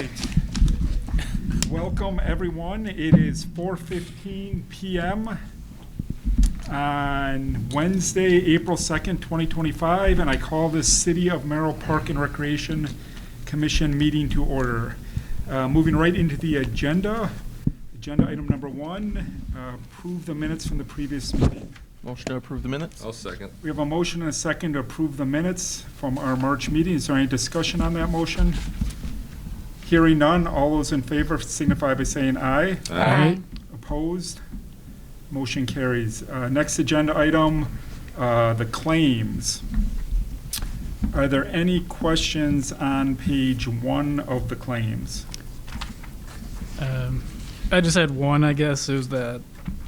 right. Welcome, everyone. It is 4:15 p.m. on Wednesday, April 2nd, 2025, and I call this City of Merrill Park and Recreation Commission meeting to order. Moving right into the agenda. Agenda item number 1, approve the minutes from the previous meeting. Motion to approve the minutes? I'll second. We have a motion and a second to approve the minutes from our March meeting. Is there any discussion on that motion? Hearing none, all those in favor signify by saying aye. Aye. Opposed? Motion carries. Next agenda item, the claims. Are there any questions on page 1 of the claims? I just had one, I guess. It was that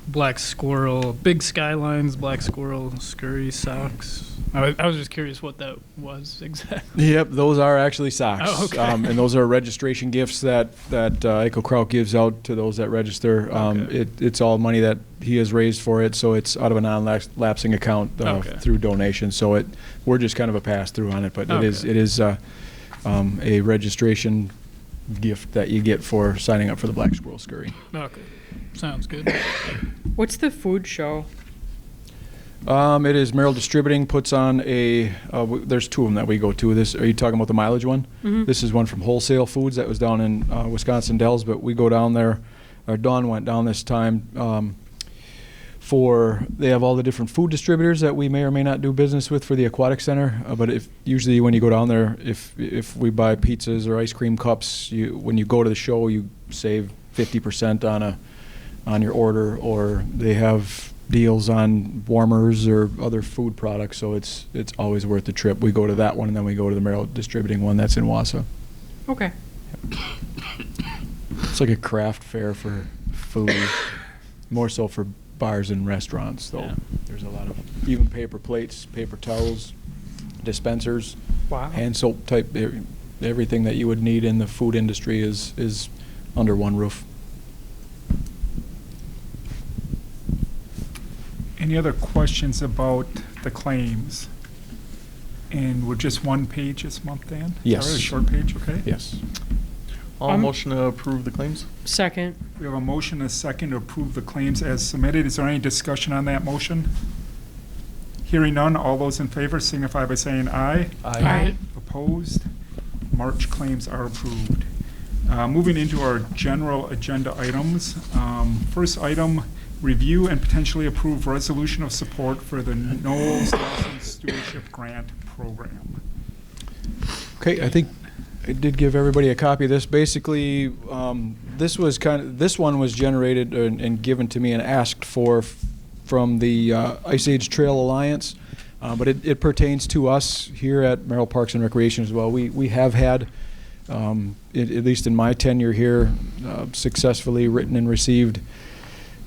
black squirrel, big skylines, black squirrel, scurry socks. I was just curious what that was exactly. Yep, those are actually socks. Oh, okay. And those are registration gifts that Echo Kraut gives out to those that register. Okay. It's all money that he has raised for it, so it's out of a non-lapsing account Okay. through donation. So we're just kind of a pass-through on it, but Okay. it is a registration gift that you get for signing up for the Black Squirrel Scurry. Okay, sounds good. What's the food show? It is Merrill Distributing puts on there's two of them that we go to. Are you talking about the mileage one? Mm-hmm. This is one from Wholesale Foods that was down in Wisconsin Dells, but we go down there, or Dawn went down this time they have all the different food distributors that we may or may not do business with for the Aquatic Center. But usually when you go down there, if we buy pizzas or ice cream cups, when you go to the show, you save 50% on your order, or they have deals on warmers or other food products, so it's always worth the trip. We go to that one, and then we go to the Merrill Distributing one that's in Wausau. Okay. It's like a craft fair for food, more so for bars and restaurants, though. Yeah. There's a lot of even paper plates, paper towels, dispensers, Wow. hand soap type, everything that you would need in the food industry is under one roof. Any other questions about the claims? And we're just one page this month, Dan? Yes. Is that right? A short page, okay? Yes. I'll motion to approve the claims? Second. We have a motion and a second to approve the claims as submitted. Is there any discussion on that motion? Hearing none, all those in favor signify by saying aye. Aye. Opposed? March claims are approved. Moving into our general agenda items. First item, review and potentially approve resolution of support for the Knowles Nelson Stewardship Grant Program. Okay, I think I did give everybody a copy of this. Basically, this one was generated and given to me and asked for from the Ice Age Trail Alliance, but it pertains to us here at Merrill Parks and Recreation as well. We have had, at least in my tenure here, successfully written and received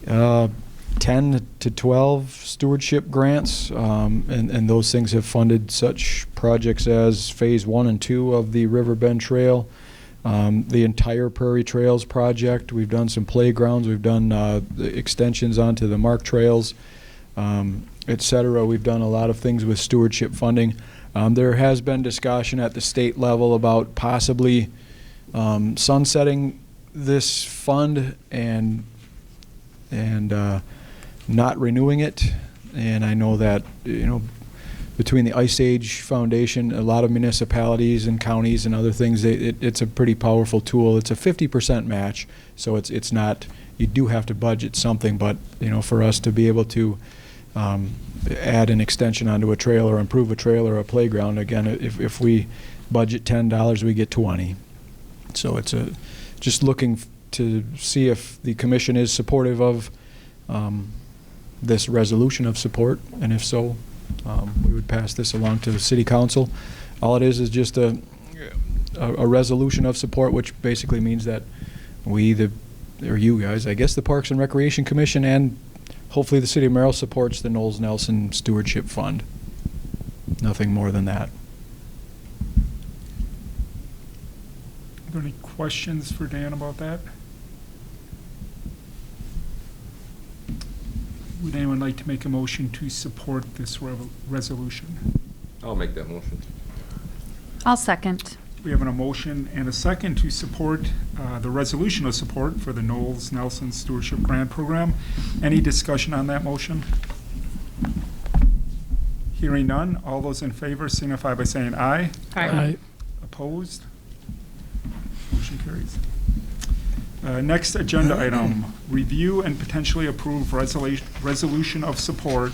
10 to 12 stewardship grants, and those things have funded such projects as Phase 1 and 2 of the Riverbend Trail, the entire Prairie Trails project. We've done some playgrounds. We've done the extensions onto the Mark Trails, etc. We've done a lot of things with stewardship funding. There has been discussion at the state level about possibly sunsetting this fund and not renewing it. And I know that, between the Ice Age Foundation, a lot of municipalities and counties and other things, it's a pretty powerful tool. It's a 50% match, so it's not, you do have to budget something, but for us to be able to add an extension onto a trail or improve a trail or a playground, again, if we budget $10, we get 20. So it's just looking to see if the commission is supportive of this resolution of support, and if so, we would pass this along to the city council. All it is just a resolution of support, which basically means that you guys, I guess the Parks and Recreation Commission, and hopefully the city of Merrill supports the Knowles Nelson Stewardship Fund. Nothing more than that. Are there any questions for Dan about that? Would anyone like to make a motion to support this resolution? I'll make that motion. I'll second. We have a motion and a second to support the resolution of support for the Knowles Nelson Stewardship Grant Program. Any discussion on that motion? Hearing none, all those in favor signify by saying aye. Aye. Opposed? Motion carries. Next agenda item, review and potentially approve resolution of support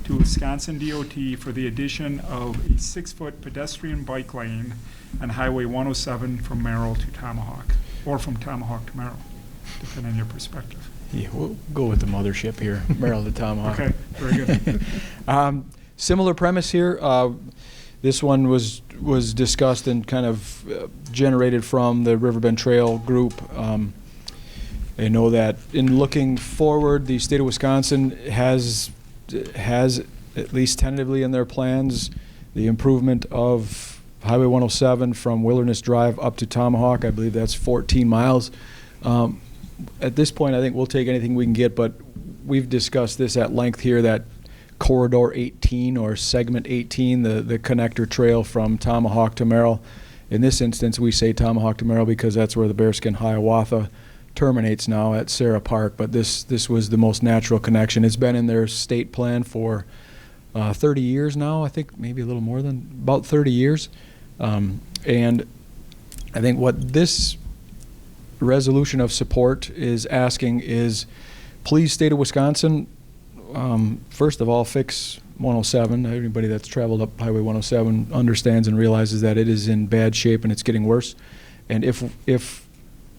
to Wisconsin DOT for the addition of a 6-foot pedestrian bike lane on Highway 107 from Merrill to Tomahawk, or from Tomahawk to Merrill, depending on your perspective. Yeah, we'll go with the mothership here, Merrill to Tomahawk. Okay, very good. Similar premise here. This one was discussed and kind of generated from the Riverbend Trail group. I know that in looking forward, the state of Wisconsin has at least tentatively in their plans the improvement of Highway 107 from Wilderness Drive up to Tomahawk. I believe that's 14 miles. At this point, I think we'll take anything we can get, but we've discussed this at length here, that Corridor 18 or Segment 18, the connector trail from Tomahawk to Merrill. In this instance, we say Tomahawk to Merrill because that's where the Bearskin Hiawatha terminates now at Sarah Park, but this was the most natural connection. It's been in their state plan for 30 years now, I think maybe a little more than about 30 years. And I think what this resolution of support is asking is, please, state of Wisconsin, first of all, fix 107. Everybody that's traveled up Highway 107 understands and realizes that it is in bad shape and it's getting worse. And if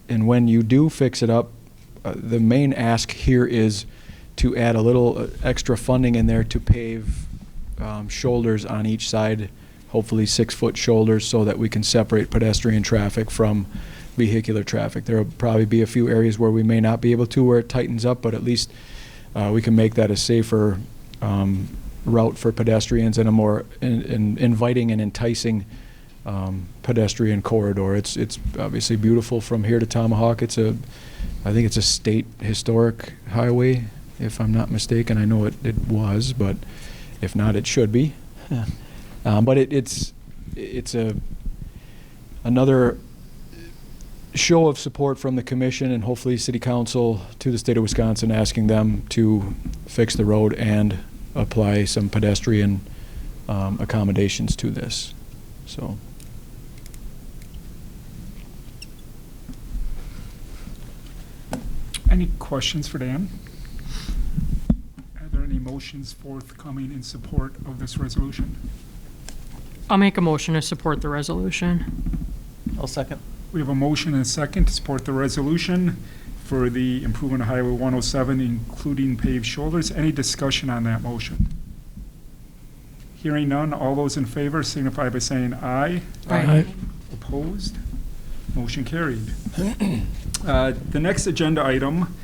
and when you do fix it up, the main ask here is to add a little extra funding in there to pave shoulders on each side, hopefully 6-foot shoulders, so that we can separate pedestrian traffic from vehicular traffic. There will probably be a few areas where we may not be able to, where it tightens up, but at least we can make that a safer route for pedestrians and a more inviting and enticing pedestrian corridor. It's obviously beautiful from here to Tomahawk. I think it's a state historic highway, if I'm not mistaken. I know it was, but if not, it should be. But it's another show of support from the commission and hopefully city council to the state of Wisconsin, asking them to fix the road and apply some pedestrian accommodations to this. So. Any questions for Dan? Are there any motions forthcoming in support of this resolution? I'll make a motion to support the resolution. I'll second. We have a motion and a second to support the resolution for the improvement of Highway 107, including paved shoulders. Any discussion on that motion? Hearing none, all those in favor signify by saying aye. Aye. Opposed? Motion carried. The next agenda item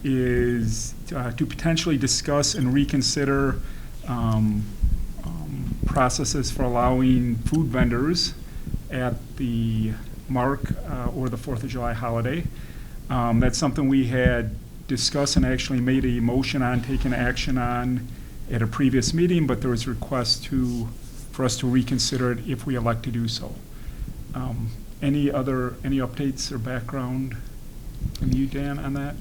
is to potentially discuss and reconsider processes for allowing food vendors at the Mark or the 4th of July holiday. That's something we had discussed and actually made a motion on, taken action on at a previous meeting, but there was a request for us to reconsider it if we elect to do so. Any updates or background from you, Dan, on that?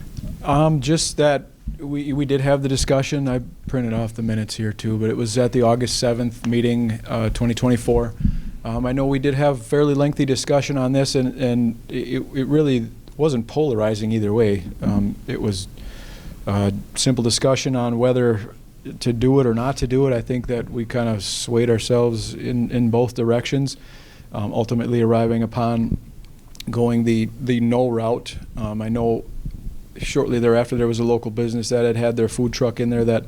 Just that we did have the discussion. I printed off the minutes here too, but it was at the August 7th meeting, 2024. I know we did have fairly lengthy discussion on this, and it really wasn't polarizing either way. It was a simple discussion on whether to do it or not to do it. I think that we kind of swayed ourselves in both directions, ultimately arriving upon going the no route. I know shortly thereafter there was a local business that had their food truck in there that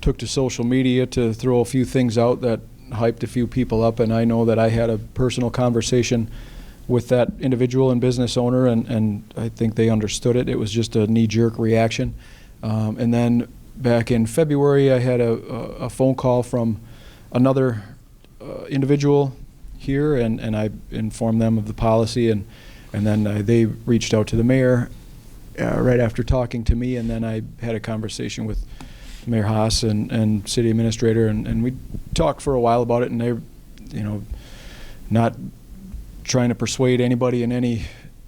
took to social media to throw a few things out that hyped a few people up, and I know that I had a personal conversation with that individual and business owner, and I think they understood it. It was just a knee-jerk reaction. And then back in February, I had a phone call from another individual here, and I informed them of the policy, and then they reached out to the mayor right after talking to me, and then I had a conversation with Mayor Haas and city administrator, and we talked for a while about it, and they're, not trying to persuade anybody in any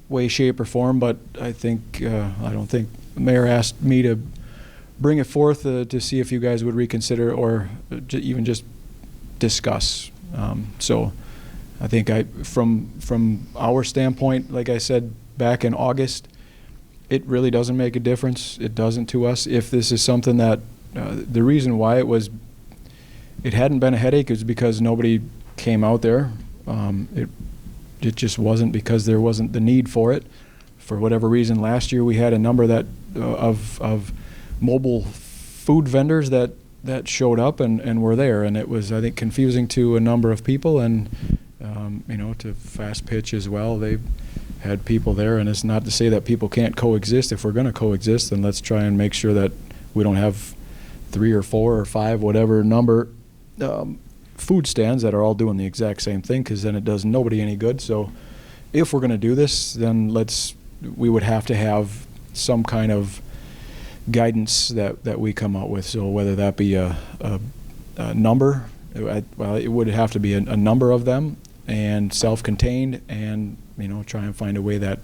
way, shape, or form, but I think, I don't think the mayor asked me to bring it forth to see if you guys would reconsider or even just discuss. So I think from our standpoint, like I said back in August, it really doesn't make a difference. It doesn't to us. If this is something that, the reason why it hadn't been a headache is because nobody came out there. It just wasn't because there wasn't the need for it. For whatever reason, last year we had a number of mobile food vendors that showed up and were there, and it was, I think, confusing to a number of people, and to Fast Pitch as well. They had people there, and it's not to say that people can't coexist. If we're going to coexist, then let's try and make sure that we don't have 3 or 4 or 5, whatever number, food stands that are all doing the exact same thing, because then it does nobody any good. So if we're going to do this, then we would have to have some kind of guidance that we come out with. So whether that be a number, well, it would have to be a number of them and self-contained, and try and find a way that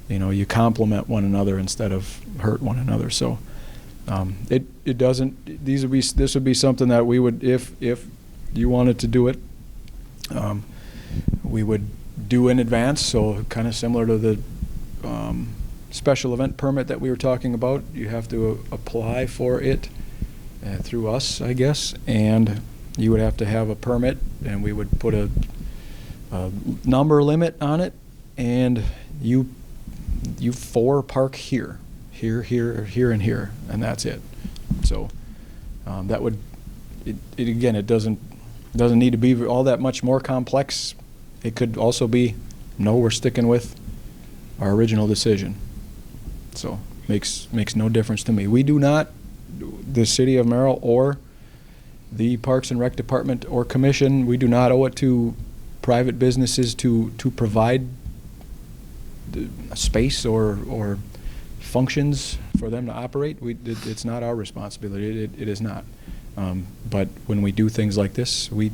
you complement one another instead of hurt one another. So it doesn't. This would be something that we would, if you wanted to do it, we would do in advance. So kind of similar to the special event permit that we were talking about. You have to apply for it through us, I guess, and you would have to have a permit, and we would put a number limit on it, and you 4 park here, and here, and that's it. So that would, again, it doesn't need to be all that much more complex. It could also be, no, we're sticking with our original decision. So makes no difference to me. We do not, the City of Merrill or the Parks and Rec Department or Commission, we do not owe it to private businesses to provide a space or functions for them to operate. It's not our responsibility. It is not. But when we do things like this, we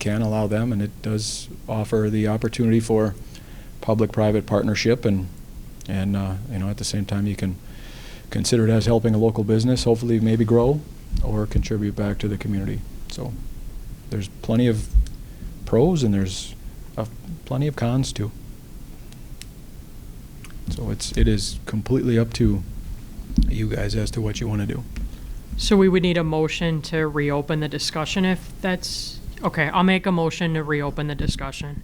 can allow them, and it does offer the opportunity for public-private partnership, and at the same time you can consider it as helping a local business, hopefully maybe grow or contribute back to the community. So there's plenty of pros, and there's plenty of cons too. So it is completely up to you guys as to what you want to do. So we would need a motion to reopen the discussion if that's, okay, I'll make a motion to reopen the discussion.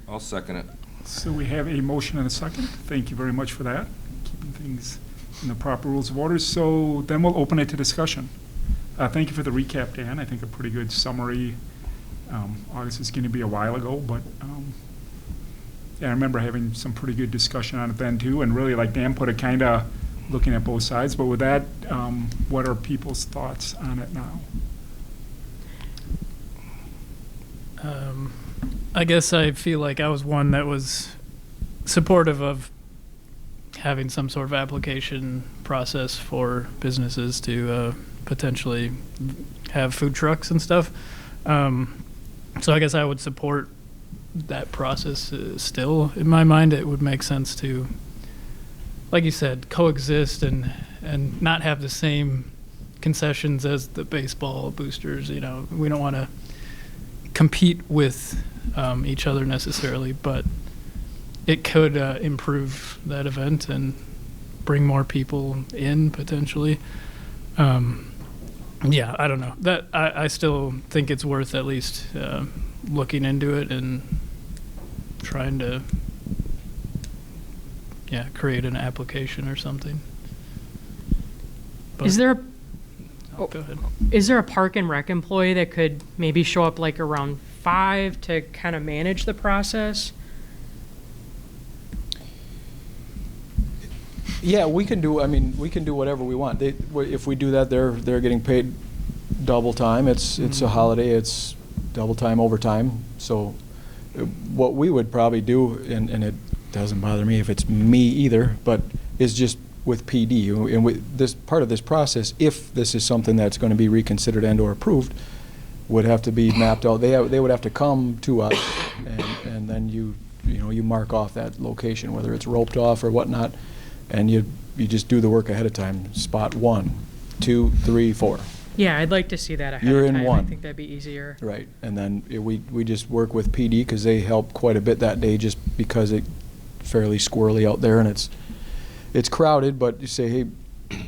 I'll second it. So we have a motion and a second. Thank you very much for that, keeping things in the proper rules of order. So then we'll open it to discussion. Thank you for the recap, Dan. I think a pretty good summary. August is going to be a while ago, but yeah, I remember having some pretty good discussion on it then too, and really, like Dan put it, kind of looking at both sides. But with that, what are people's thoughts on it now? I guess I feel like I was one that was supportive of having some sort of application process for businesses to potentially have food trucks and stuff. So I guess I would support that process still. In my mind, it would make sense to, like you said, coexist and not have the same concessions as the baseball boosters. We don't want to compete with each other necessarily, but it could improve that event and bring more people in potentially. Yeah, I don't know. That I still think it's worth at least looking into it and trying to create an application or something. But, Is there go ahead. Is there a park and rec employee that could maybe show up like around 5 to kind of manage the process? Yeah, we can do whatever we want. If we do that, they're getting paid double time. It's a holiday. It's double time overtime. So what we would probably do, and it doesn't bother me if it's me either, but is just with PD and with this part of this process, if this is something that's going to be reconsidered and or approved, would have to be mapped out. They would have to come to us, and then you you mark off that location, whether it's roped off or whatnot, and you just do the work ahead of time. Spot 1, 2, 3, 4. Yeah, I'd like to see that ahead You're of in time. I one. think that'd be easier. Right, and then we just work with PD because they help quite a bit that day, just because it's fairly squirrely out there and it's crowded. But you say, hey,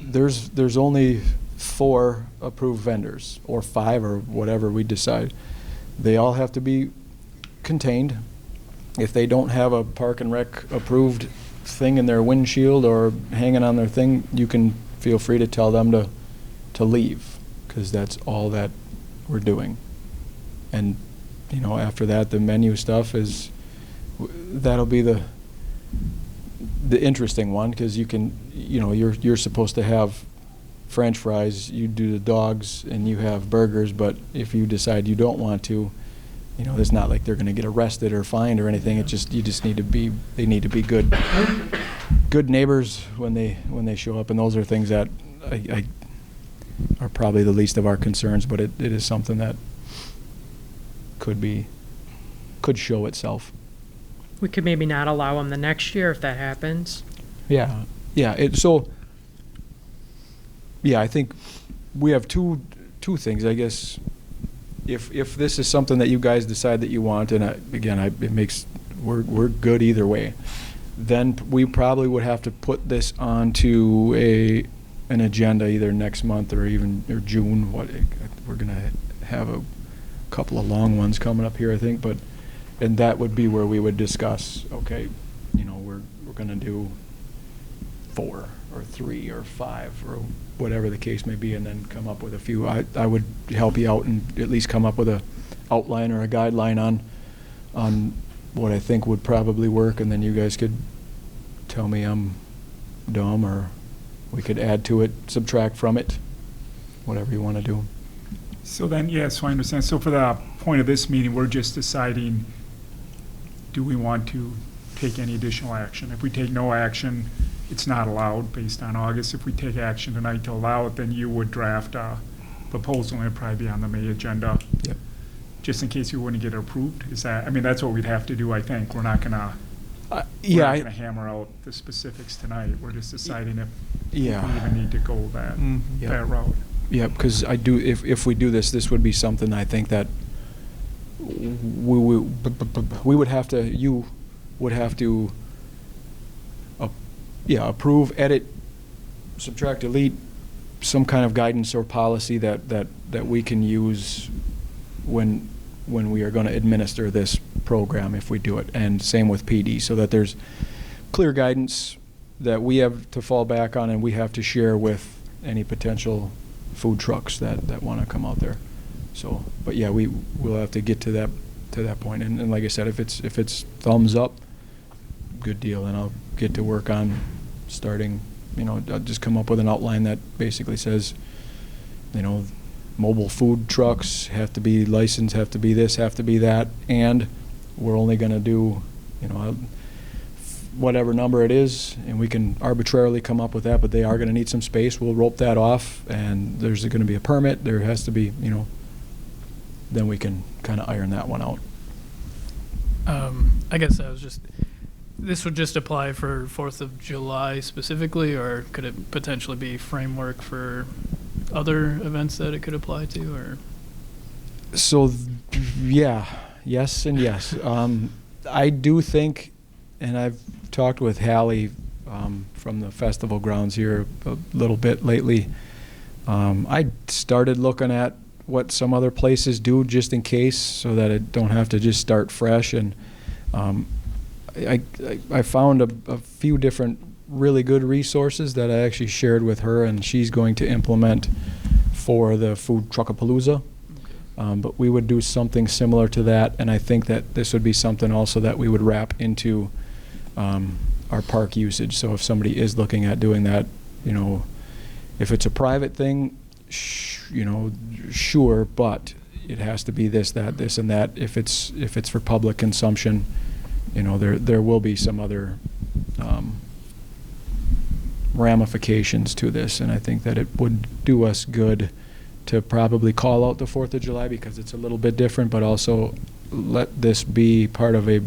there's only 4 approved vendors, or 5, or whatever we decide. They all have to be contained. If they don't have a Park and Rec approved thing in their windshield or hanging on their thing, you can feel free to tell them to leave, because that's all that we're doing. And after that, the menu stuff that'll be the interesting one, because you're supposed to have French fries, you do the dogs, and you have burgers. But if you decide you don't want to, it's not like they're going to get arrested or fined or anything. It just need to be good neighbors when they show up, and those are things that I are probably the least of our concerns. But it is something that could show itself. We could maybe not allow them the next year if that happens. Yeah. I think we have two things, I guess. If this is something that you guys decide that you want, and we're good either way, then we probably would have to put this onto an agenda either next month or June. We're gonna have a couple of long ones coming up here, I think, and that would be where we would discuss, okay, we're gonna do 4 or 3 or 5 or whatever the case may be, and then come up with a few. I would help you out and at least come up with a outline or a guideline on what I think would probably work, and then you guys could tell me I'm dumb, or we could add to it, subtract from it, whatever you want to do. So then, so I understand. So for the point of this meeting, we're just deciding, do we want to take any additional action? If we take no action, it's not allowed based on August. If we take action tonight to allow it, then you would draft a proposal, and it'd probably be on the May agenda. Yep. Just in case you wouldn't get it approved. That's what we'd have to do, I think. We're not gonna hammer out the specifics tonight. We're just deciding if we even need to go that route. Yeah, because if we do this would be something I think that you would have to approve, edit, subtract, delete, some kind of guidance or policy that we can use when we are going to administer this program, if we do it. And same with PD, so that there's clear guidance that we have to fall back on, and we have to share with any potential food trucks that want to come out there. So, but yeah, we'll have to get to that point. And like I said, if it's thumbs up, good deal, and I'll get to work on starting. I'll just come up with an outline that basically says, mobile food trucks have to be licensed, have to be this, have to be that, and we're only going to do, whatever number it is, and we can arbitrarily come up with that, but they are going to need some space. We'll rope that off, and there's going to be a permit. There has to be, then we can kind of iron that one out. I guess this would just apply for 4th of July specifically, or could it potentially be framework for other events that it could apply to, or? So, yes and yes. I do think, and I've talked with Hallie from the festival grounds here a little bit lately. I started looking at what some other places do, just in case, so that I don't have to just start fresh. And I found a few different really good resources that I actually shared with her, and she's going to implement for the Food Truckapalooza. But we would do something similar to that, and I think that this would be something also that we would wrap into our park usage. So if somebody is looking at doing that, if it's a private thing, sure, but it has to be this, that, this, and that. If it's for public consumption, there will be some other ramifications to this, and I think that it would do us good to probably call out the 4th of July because it's a little bit different, but also let this be part of a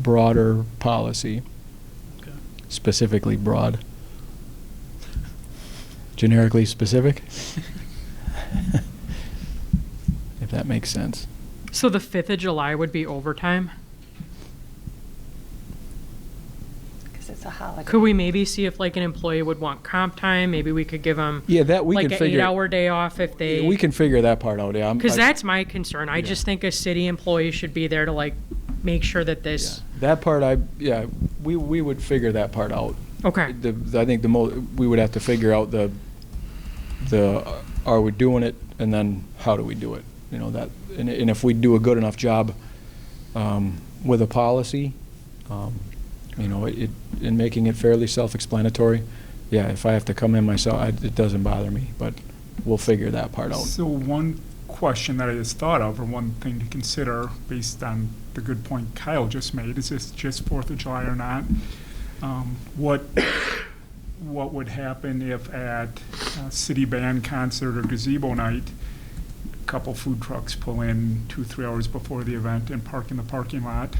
broader policy, Okay. specifically broad. Generically specific? If that makes sense. So the 5th of July would be overtime? Because it's a holiday. Could we maybe see if like an employee would want comp time? Maybe we could give them Yeah, that we like can an figure. 8-hour day off if they. We can figure that part out, yeah. Because that's my concern. I Yeah. just think a city employee should be there to like make sure that yeah. this. That part, we would figure that part out. Okay. I think we would have to figure out the are we doing it, and then how do we do it? You know, that, and if we do a good enough job with a policy, you know, in making it fairly self-explanatory, yeah, if I have to come in myself, it doesn't bother me, but we'll figure that part out. So one question that I just thought of, or one thing to consider based on the good point Kyle just made, is this just 4th of July or not? What would happen if at a city band concert or gazebo night, a couple food trucks pull in 2-3 hours before the event and park in the parking lot,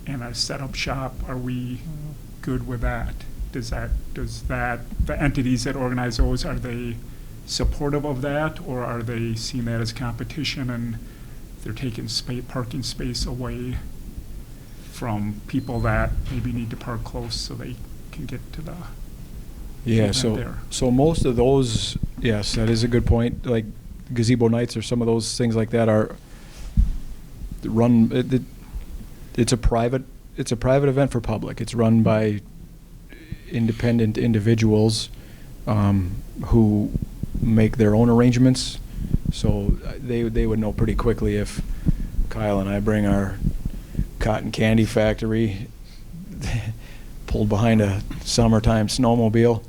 and I set up shop? Are we good with that? Does that, the entities that organize those, are they supportive of that, or are they seeing that as competition and they're taking parking space away from people that maybe need to park close so they can get to the Yeah, event there? so most of those, yes, that is a good point. Like gazebo nights or some of those things like that are run. It's a private event for public. It's run by independent individuals who make their own arrangements. So they would know pretty quickly if Kyle and I bring our cotton candy factory pulled behind a summertime snowmobile.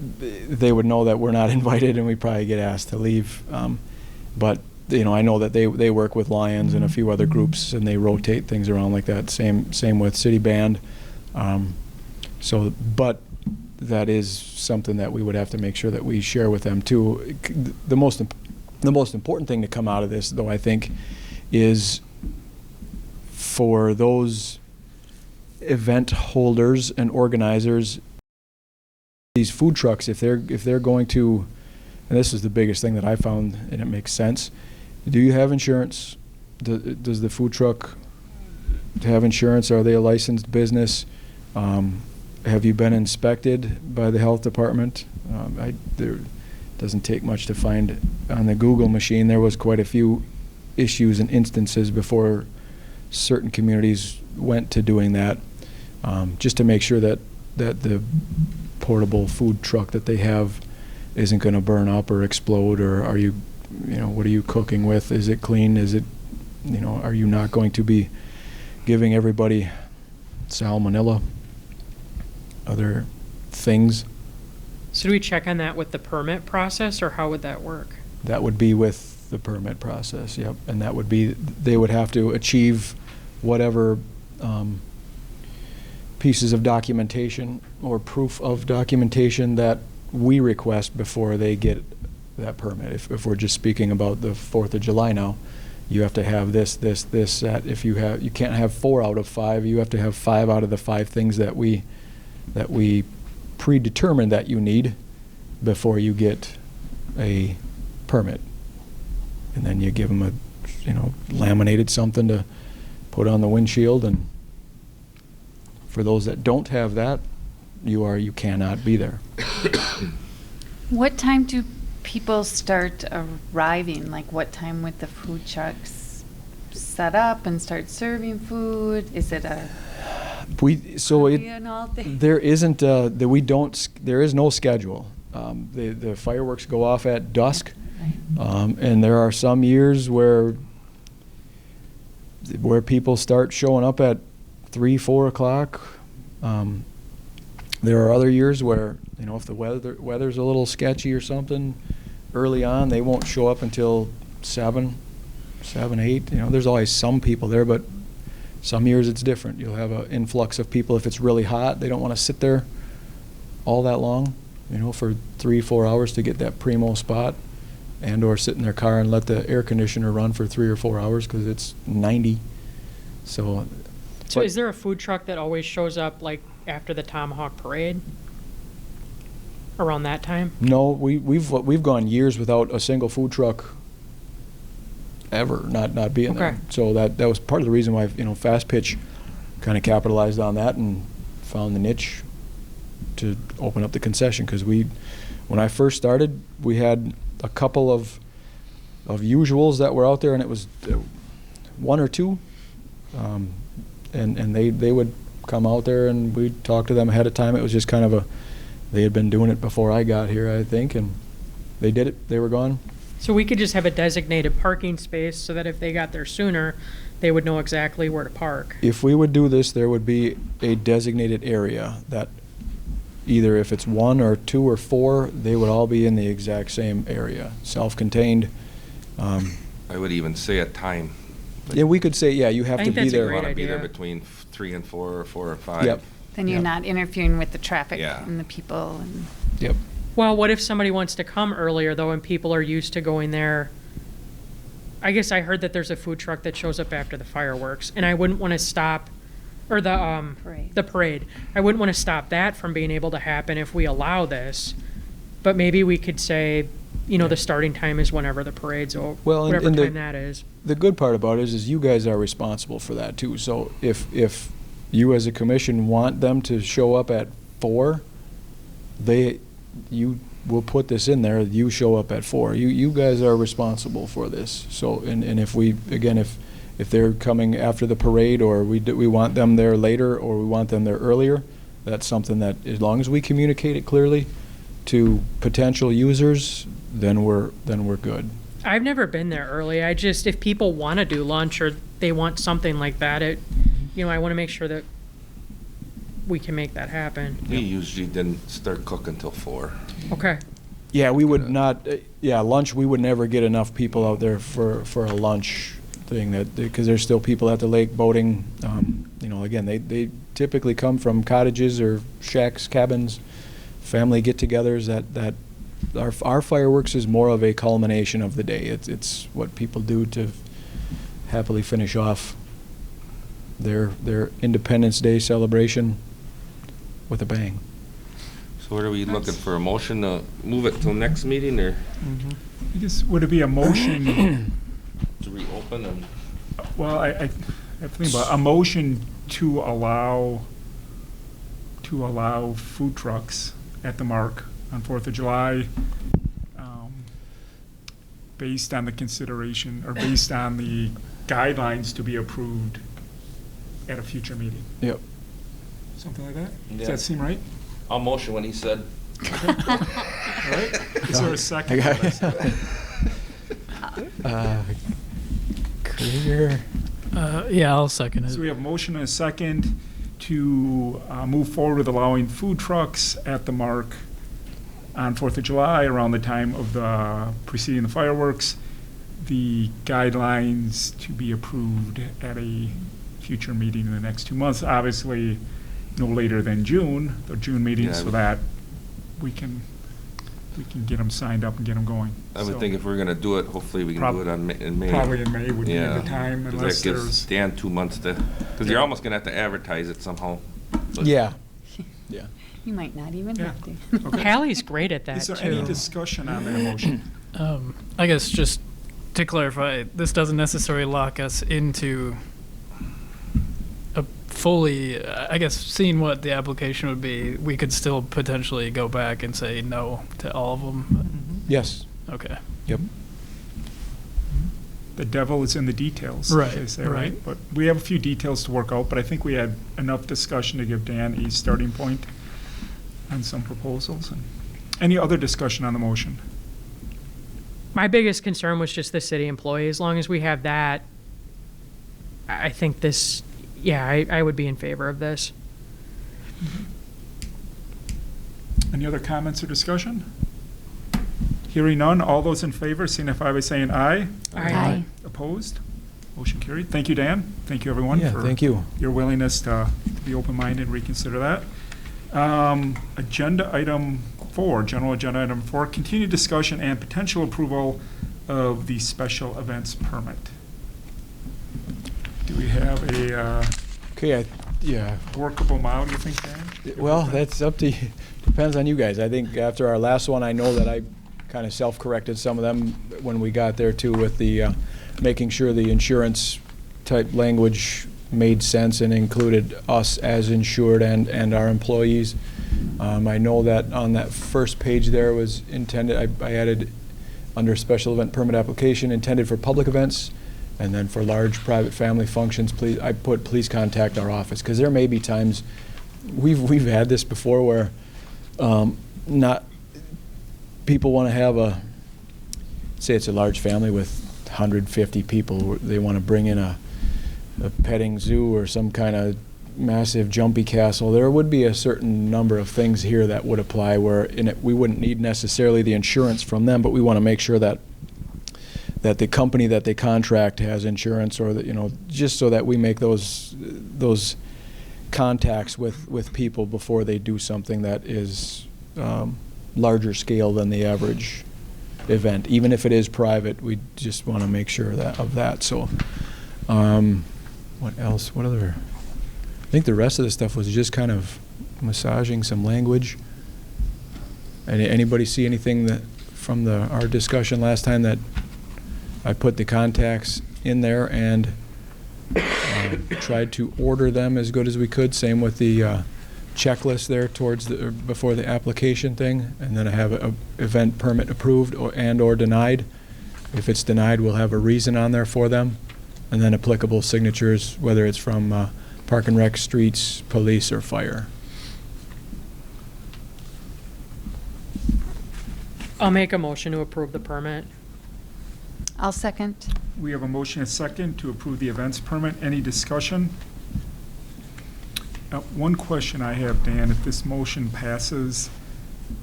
They would know that we're not invited, and we probably get asked to leave. But you know, I know that they work with Lions and a few other groups, and they rotate things around like that. Same with City Band. But that is something that we would have to make sure that we share with them too. The most important thing to come out of this, though, I think, is for those event holders and organizers, these food trucks, if they're going to, and this is the biggest thing that I found, and it makes sense. Do you have insurance? Does the food truck have insurance? Are they a licensed business? Have you been inspected by the health department? There doesn't take much to find on the Google machine. There was quite a few issues and instances before certain communities went to doing that, just to make sure that the portable food truck that they have isn't going to burn up or explode, or are you know, what are you cooking with? Is it clean? Is it, you know, are you not going to be giving everybody salmonella, other things? So do we check on that with the permit process, or how would that work? That would be with the permit process, yep. And that would be, they would have to achieve whatever pieces of documentation or proof of documentation that we request before they get that permit. If we're just speaking about the 4th of July now, you have to have this, that. If you can't have 4 out of 5, you have to have 5 out of the 5 things that we predetermine that you need before you get a permit. And then you give them a, you know, laminated something to put on the windshield, and for those that don't have that, you cannot be there. What time do people start arriving? Like, what time would the food trucks set up and start serving food? Is it a an all day? There isn't there is no schedule. The fireworks go off at dusk, Right. and there are some years where people start showing up at 3-4 o'clock. There are other years where, you know, if the weather's a little sketchy or something early on, they won't show up until 7, 8. You know, there's always some people there, but some years it's different. You'll have an influx of people. If it's really hot, they don't want to sit there all that long, you know, for 3-4 hours to get that primo spot, and or sit in their car and let the air conditioner run for 3 or 4 hours because it's 90. So. So but- is there a food truck that always shows up like after the Tomahawk Parade? Around that time? No, we've gone years without a single food truck ever not being there. Okay. So that was part of the reason why, Fast Pitch kind of capitalized on that and found the niche to open up the concession, because when I first started, we had a couple of usuals that were out there, and it was one or two, and they would come out there and we'd talk to them ahead of time. It was just kind of they had been doing it before I got here, I think, and they did it. They were gone. So we could just have a designated parking space so that if they got there sooner, they would know exactly where to park. If we would do this, there would be a designated area that either if it's 1 or 2 or 4, they would all be in the exact same area, self-contained. I would even say a time. Yeah, we could say, yeah, you have I to think be that's a there. great Want to be there idea. between 3 and 4 or 4 and 5. Yep. Then you're Yep. not interfering with the traffic Yeah. and the people and. Yep. Well, what if somebody wants to come earlier though and people are used to going there? I guess I heard that there's a food truck that shows up after the fireworks, and I wouldn't want to stop, or Parade. the parade. I wouldn't want to stop that from being able to happen if we allow this. But maybe we could say, the starting time is whenever the parade's over, Well, and- whatever and the- time that is. The good part about it is you guys are responsible for that too. So if you as a commission want them to show up at 4, you will put this in there. You show up at 4. You guys are responsible for this. So and if we again if they're coming after the parade, or we want them there later, or we want them there earlier, that's something that, as long as we communicate it clearly to potential users, then we're good. I've never been there early. If people want to do lunch or they want something like that, I want to make sure that we can make that happen. We usually didn't start cooking till 4. Okay. Yeah, we would not. Lunch. We would never get enough people out there for a lunch thing. Because there's still people at the lake boating. Again, they typically come from cottages or shacks, cabins, family get-togethers. That our fireworks is more of a culmination of the day. It's what people do to happily finish off their Independence Day celebration with a bang. So what are we looking for, a motion to move it till next meeting, or I guess, would it be a motion, to reopen? And well, I have to think about a motion to allow food trucks at the Mark on 4th of July, based on the consideration, or based on the guidelines to be approved at a future meeting. Yep. Something like that? Does Yeah. that seem right? I'll motion when he said. All right. Is there a second? I to got- this? Clear. Yeah, I'll second So we it. have a motion and a second to move forward with allowing food trucks at the Mark on 4th of July, around the time of the preceding the fireworks. The guidelines to be approved at a future meeting in the next 2 months, obviously no later than June, the June meeting, Yeah, I so would- that we can get them signed up and get them going. I would So think if we're gonna do it, hopefully we can Prob- do it in May. Probably in May would be Yeah. the time, 'Cause unless that gives there's. Dan 2 months because you're almost gonna have to advertise it somehow. But- Yeah. Yeah. You might not even Yeah. have to. Okay. Hallie's great at that Is there too. any discussion on that motion? I guess just to clarify, this doesn't necessarily lock us into a fully, I guess, seeing what the application would be, we could still potentially go back and say no to all of them. Yes. Okay. Yep. The devil is in the details, Right, as they say, right? right. But we have a few details to work out, but I think we had enough discussion to give Dan a starting point on some proposals. And any other discussion on the motion? My biggest concern was just the city employee. As long as we have that, I think this, I would be in favor of this. Any other comments or discussion? Hearing none, all those in favor signify by saying aye. Aye. Opposed? Motion carried. Thank you, Dan. Thank you, everyone, Yeah, for thank you. your willingness to be open-minded and reconsider that. Agenda item 4, general agenda item 4, continued discussion and potential approval of the special events permit. Do we have a Okay, yeah. workable amount, do you think, Dan? Well, that's up to you. Depends on you guys. I think after our last one, I know that I kind of self-corrected some of them when we got there too with the making sure the insurance type language made sense and included us as insured and our employees. I know that on that first page there was intended, I added under special event permit application intended for public events, and then for large private family functions, please, I put please contact our office, because there may be times, we've had this before where not, people want to have say it's a large family with 150 people, they want to bring in a petting zoo or some kind of massive jumpy castle. There would be a certain number of things here that would apply where in it, we wouldn't need necessarily the insurance from them, but we want to make sure that the company that they contract has insurance, or that, you know, just so that we make those contacts with people before they do something that is larger scale than the average event. Even if it is private, we just want to make sure of that. So what else? What other? I think the rest of the stuff was just kind of massaging some language. Anybody see anything that from our discussion last time that I put the contacts in there and tried to order them as good as we could? Same with the checklist there towards before the application thing, and then I have a event permit approved or denied. If it's denied, we'll have a reason on there for them, and then applicable signatures, whether it's from Park and Rec, streets, police, or fire. I'll make a motion to approve the permit. I'll second. We have a motion and a second to approve the events permit. Any discussion? One question I have, Dan, if this motion passes,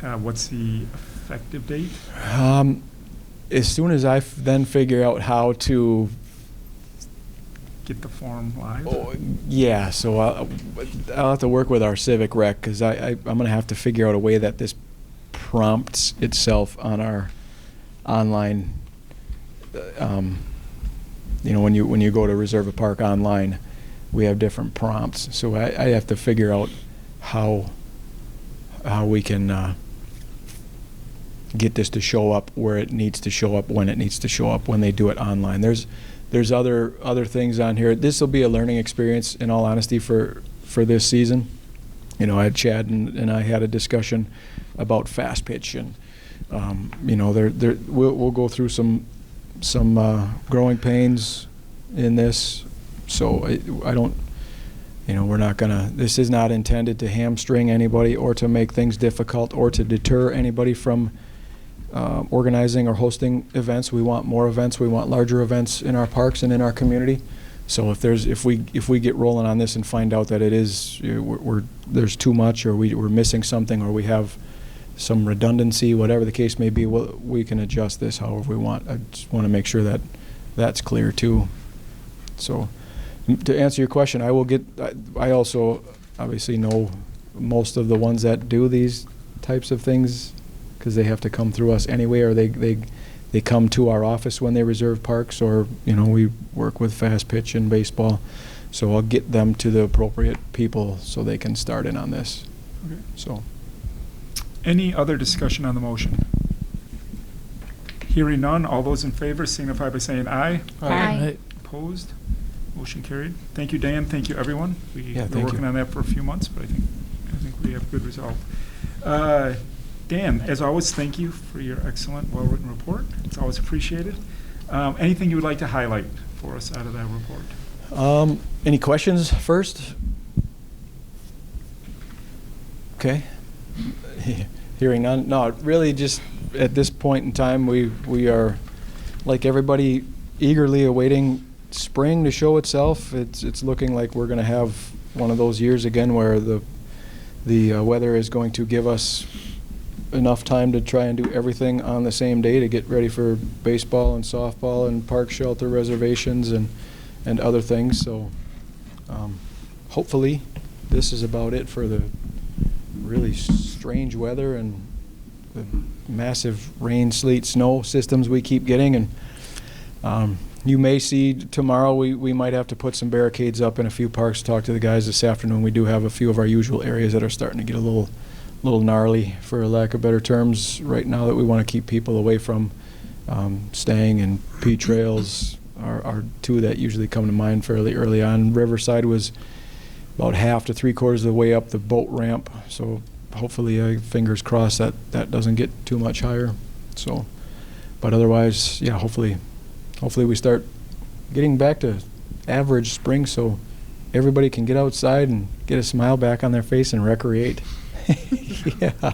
what's the effective date? As soon as I then figure out how to Get the form live? yeah, so I'll have to work with our civic rec, because I'm going to have to figure out a way that this prompts itself on our online. You know, when you go to reserve a park online, we have different prompts. So I have to figure out how we can get this to show up where it needs to show up, when it needs to show up, when they do it online. There's other things on here. This will be a learning experience, in all honesty, for this season. You know, Chad and I had a discussion about fast pitch, and you know, we'll go through some growing pains in this. So I don't, you know, we're not gonna. This is not intended to hamstring anybody or to make things difficult or to deter anybody from organizing or hosting events. We want more events. We want larger events in our parks and in our community. So if we get rolling on this and find out that it is there's too much, or we're missing something, or we have some redundancy, whatever the case may be, we can adjust this however we want. I just want to make sure that that's clear too. So to answer your question, I also obviously know most of the ones that do these types of things, because they have to come through us anyway, or they come to our office when they reserve parks, or, you know, we work with fast pitch and baseball. So I'll get them to the appropriate people so they can start in on this. Okay. So. Any other discussion on the motion? Hearing none, all those in favor signify by saying aye. Aye. Opposed? Motion carried. Thank you, Dan. Thank you, everyone. We've thank been working you. on that for a few months, but I think we have a good result. Dan, as always, thank you for your excellent, well-written report. It's always appreciated. Anything you would like to highlight for us out of that report? Any questions first? Okay. Hearing none. No, really just at this point in time, we are, like everybody, eagerly awaiting spring to show itself. It's looking like we're going to have one of those years again where the weather is going to give us enough time to try and do everything on the same day to get ready for baseball and softball and park shelter reservations and other things. So hopefully this is about it for the really strange weather and the massive rain, sleet, snow systems we keep getting. And You may see tomorrow, we might have to put some barricades up in a few parks. Talk to the guys this afternoon. We do have a few of our usual areas that are starting to get a little gnarly, for lack of better terms, right now, that we want to keep people away from. Stang and P Trails are two that usually come to mind fairly early on. Riverside was about half to 3/4 of the way up the boat ramp, so hopefully, fingers crossed that doesn't get too much higher. So, but otherwise, yeah, hopefully we start getting back to average spring, so everybody can get outside and get a smile back on their face and recreate. Yeah,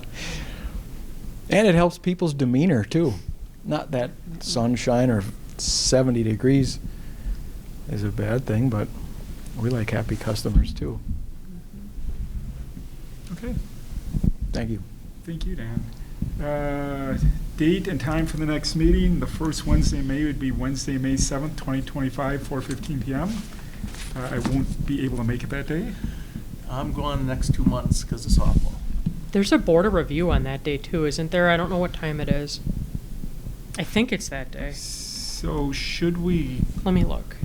and it helps people's demeanor too. Not that sunshine or 70 degrees is a bad thing, but we like happy customers too. Okay, Thank you. thank you, Dan. Date and time for the next meeting, the first Wednesday in May would be Wednesday, May 7th, 2025, 4:15 PM. I won't be able to make it that day. I'm going the next 2 months because of softball. There's a board of review on that day too, isn't there? I don't know what time it is. I think it's that day. So should we, Let me look.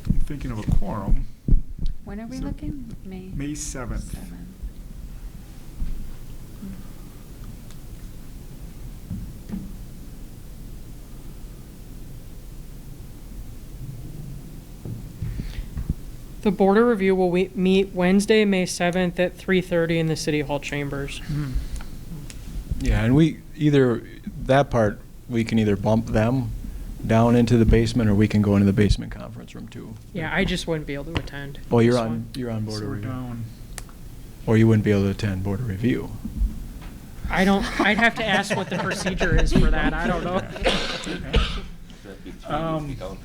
I'm thinking of a quorum, When are we So- looking? May 7th. 7th. The board of review will meet Wednesday, May 7th at 3:30 in the City Hall chambers. Yeah, and that part, we can either bump them down into the basement, or we can go into the basement conference room too. Yeah, I just wouldn't be able to attend. Oh, you're this on one. board So of we're review. down. Or you wouldn't be able to attend board of review. I'd have to ask what the procedure is for that. I don't know. That'd be 3 Um, if you count.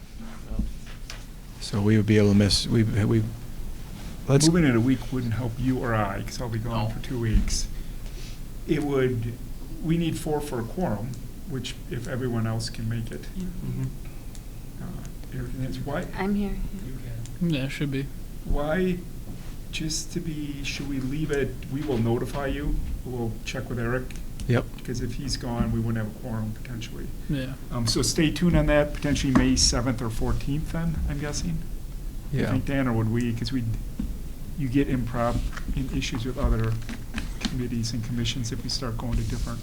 So we would be able to miss, let's, Moving it a week wouldn't help you or I, because I'll be gone No. for 2 weeks. We need 4 for a quorum, which if everyone else can make it. Everything is, I'm here. Yeah, should be. why, should we leave it, we will notify you, we'll check with Eric, yep. because if he's gone, we wouldn't have a quorum potentially. Yeah. So stay tuned on that, potentially May 7th or 14th then, I'm guessing? You Yeah. think, Dan, or would we, because you get issues with other committees and commissions if we start going to different.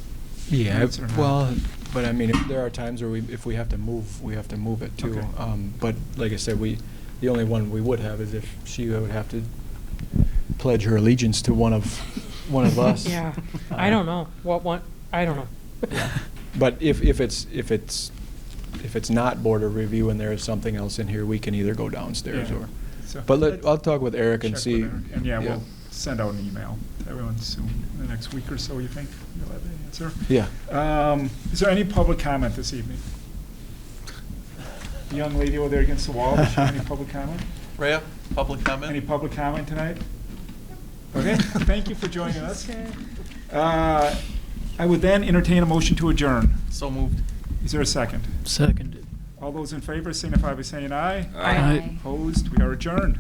Yeah, nights or not? well, but I mean, there are times where if we have to move, we have to move it too. Okay. But like I said, the only one we would have is if she would have to pledge her allegiance to one of us. Yeah, I don't know. What one? I don't know. Yeah. But if it's not board of review and there is something else in here, we can either go downstairs Yeah. or. So But I'll talk with Eric and check see. with Eric. And yeah, we'll send out an email to everyone soon, in the next week or so, you think? You'll have the answer. Yeah. Is there any public comment this evening? The young lady over there against the wall, does she have any public comment? Rhea, public comment? Any public comment tonight? Okay, thank you for joining us. I would then entertain a motion to adjourn. So moved. Is there a second? Seconded. All those in favor signify by saying aye. Aye. Opposed? We are adjourned.